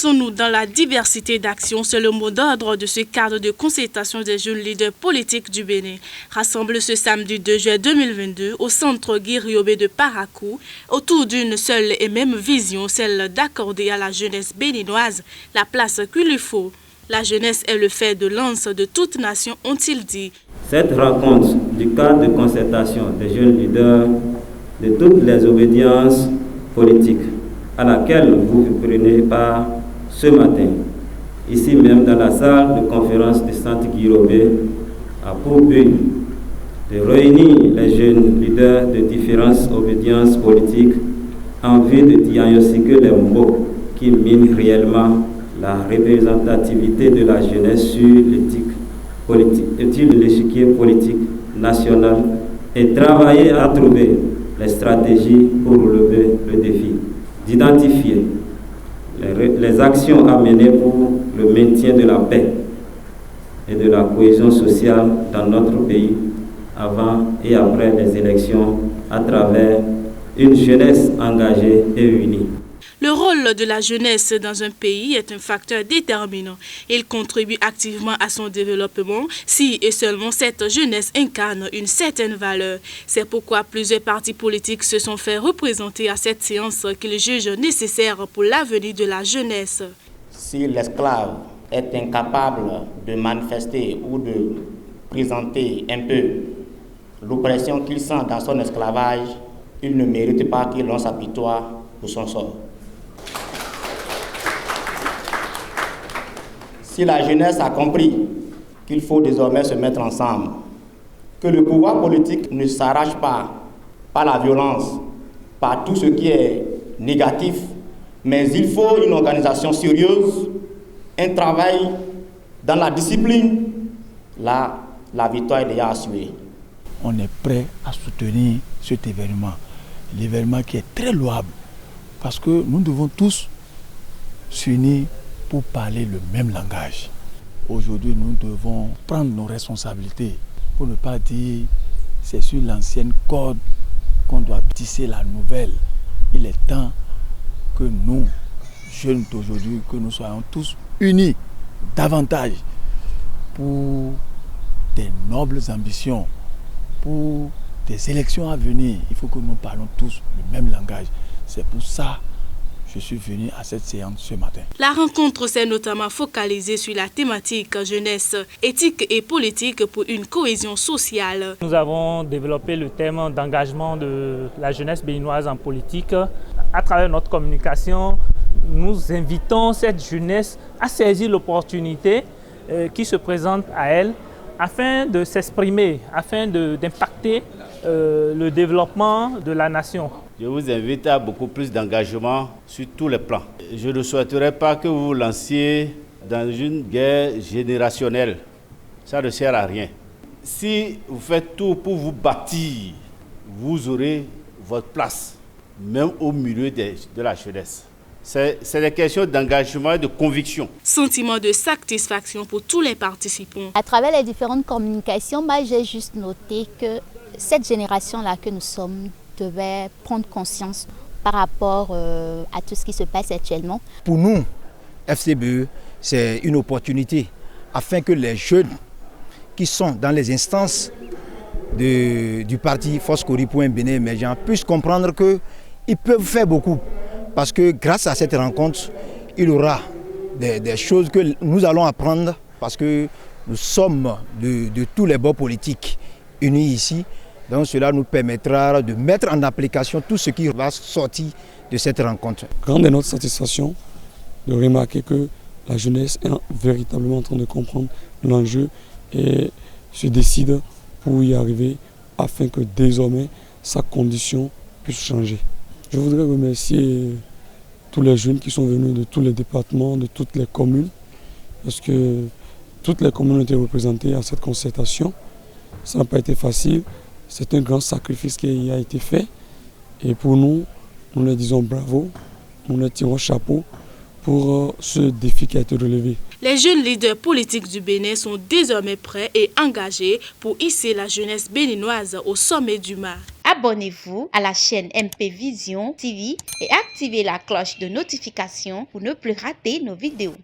Lançons-nous dans la diversité d'actions, c'est le mot d'ordre de ce cadre de concertation des jeunes leaders politiques du Bénin. Rassemblés ce samedi 2 juillet 2022 au centre Guy Riobé de Parakou, autour d'une seule et même vision, celle d'accorder à la jeunesse béninoise la place qu'il lui faut. La jeunesse est le fer de lance de toute nation, ont-ils dit. Cette rencontre du cadre de concertation des jeunes leaders de toutes les obédiences politiques à laquelle vous prenez part ce matin, ici même dans la salle de conférence du centre Guy Riobé, a pour but de réunir les jeunes leaders de différentes obédiences politiques en vue de diagnostiquer les mots qui minent réellement la représentativité de la jeunesse sur l'échiquier politique national et travailler à trouver les stratégies pour relever le défi, d'identifier les actions à mener pour le maintien de la paix et de la cohésion sociale dans notre pays avant et après les élections à travers une jeunesse engagée et unie. Le rôle de la jeunesse dans un pays est un facteur déterminant. Il contribue activement à son développement si et seulement cette jeunesse incarne une certaine valeur. C'est pourquoi plusieurs partis politiques se sont fait représenter à cette séance qu'ils jugent nécessaire pour l'avenir de la jeunesse. Si l'esclave est incapable de manifester ou de présenter un peu l'oppression qu'il sent dans son esclavage, il ne mérite pas que l'on s'apitoie pour son sort. Si la jeunesse a compris qu'il faut désormais se mettre ensemble, que le pouvoir politique ne s'arrache pas par la violence, par tout ce qui est négatif, mais il faut une organisation sérieuse, un travail dans la discipline, là, la victoire est déjà assurée. On est prêt à soutenir cet événement, l'événement qui est très louable, parce que nous devons tous s'unir pour parler le même langage. Aujourd'hui, nous devons prendre nos responsabilités pour ne pas dire c'est sur l'ancienne corde qu'on doit tisser la nouvelle. Il est temps que nous, jeunes d'aujourd'hui, que nous soyons tous unis davantage pour des nobles ambitions, pour des élections à venir. Il faut que nous parlons tous le même langage. C'est pour ça que je suis venu à cette séance ce matin. La rencontre s'est notamment focalisée sur la thématique jeunesse, éthique et politique pour une cohésion sociale. Nous avons développé le thème d'engagement de la jeunesse béninoise en politique. À travers notre communication, nous invitons cette jeunesse à saisir l'opportunité qui se présente à elle afin de s'exprimer, afin d'impacter le développement de la nation. Je vous invite à beaucoup plus d'engagement sur tous les plans. Je ne souhaiterais pas que vous vous lanciez dans une guerre générationnelle. Ça ne sert à rien. Si vous faites tout pour vous bâtir, vous aurez votre place, même au milieu de la jeunesse. C'est des questions d'engagement et de conviction. Sentiment de satisfaction pour tous les participants. À travers les différentes communications, j'ai juste noté que cette génération-là que nous sommes devait prendre conscience par rapport à tout ce qui se passe actuellement. Pour nous, FCBE, c'est une opportunité afin que les jeunes qui sont dans les instances du parti Force Cori pour un Bénin émergent puissent comprendre qu'ils peuvent faire beaucoup. Parce que grâce à cette rencontre, il y aura des choses que nous allons apprendre parce que nous sommes de tous les bords politiques unis ici. Donc cela nous permettra de mettre en application tout ce qui va sortir de cette rencontre. Grande est notre satisfaction de remarquer que la jeunesse est véritablement en train de comprendre l'enjeu et se décide pour y arriver afin que désormais sa condition puisse changer. Je voudrais remercier tous les jeunes qui sont venus de tous les départements, de toutes les communes, parce que toutes les communes ont été représentées à cette concertation. Ça n'a pas été facile, c'est un grand sacrifice qui a été fait. Et pour nous, nous leur disons bravo, nous leur tirons chapeau pour ce défi qui a été relevé. Les jeunes leaders politiques du Bénin sont désormais prêts et engagés pour hisser la jeunesse béninoise au sommet du mât. Abonnez-vous à la chaîne MP Vision TV et activez la cloche de notification pour ne plus rater nos vidéos.